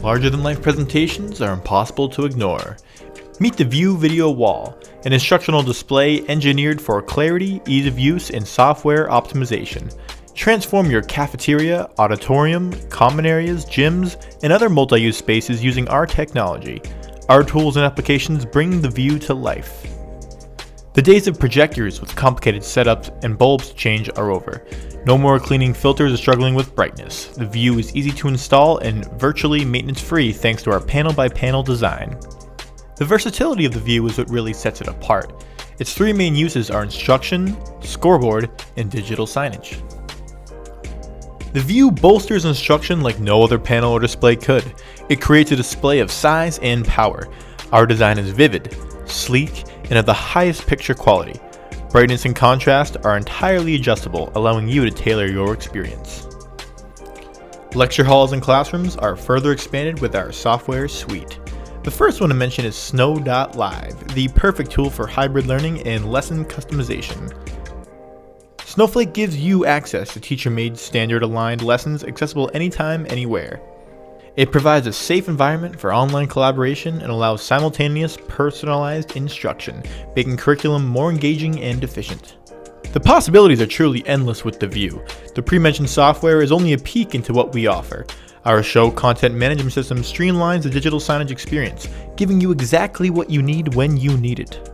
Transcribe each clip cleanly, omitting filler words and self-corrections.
larger-than-life presentations are impossible to ignore. Meet the Vue Video Wall, an instructional display engineered for clarity, ease of use, and software optimization. Transform your cafeteria, auditorium, common areas, gyms, and other multi-use spaces using our technology. Our tools and applications bring the Vue to life. The days of projectors with complicated setups and bulbs to change are over. No more cleaning filters or struggling with brightness. The Vue is easy to install and virtually maintenance-free thanks to our panel-by-panel design. The versatility of the Vue is what really sets it apart. Its three main uses are instruction, scoreboard, and digital signage. The Vue bolsters instruction like no other panel or display could. It creates a display of size and power. Our design is vivid, sleek, and of the highest picture quality. Brightness and contrast are entirely adjustable, allowing you to tailor your experience. Lecture halls and classrooms are further expanded with our software suite. The first one to mention is Snow.Live, the perfect tool for hybrid learning and lesson customization. Snowflake gives you access to teacher-made, standard-aligned lessons accessible anytime, anywhere. It provides a safe environment for online collaboration and allows simultaneous, personalized instruction, making curriculum more engaging and efficient. The possibilities are truly endless with the Vue. The pre-mentioned software is only a peek into what we offer. Our show content management system streamlines the digital signage experience, giving you exactly what you need when you need it.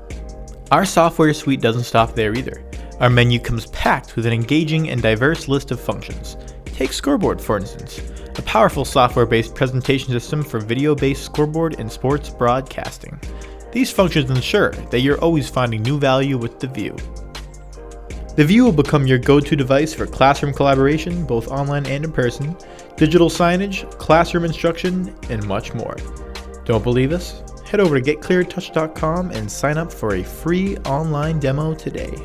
Our software suite doesn't stop there either. Our menu comes packed with an engaging and diverse list of functions. Take Scoreboard, for instance, a powerful software-based presentation system for video-based scoreboard and sports broadcasting. These functions ensure that you're always finding new value with the Vue. The Vue will become your go-to device for classroom collaboration, both online and in person, digital signage, classroom instruction, and much more. Don't believe us? Head over to getcleartouch.com and sign up for a free online demo today.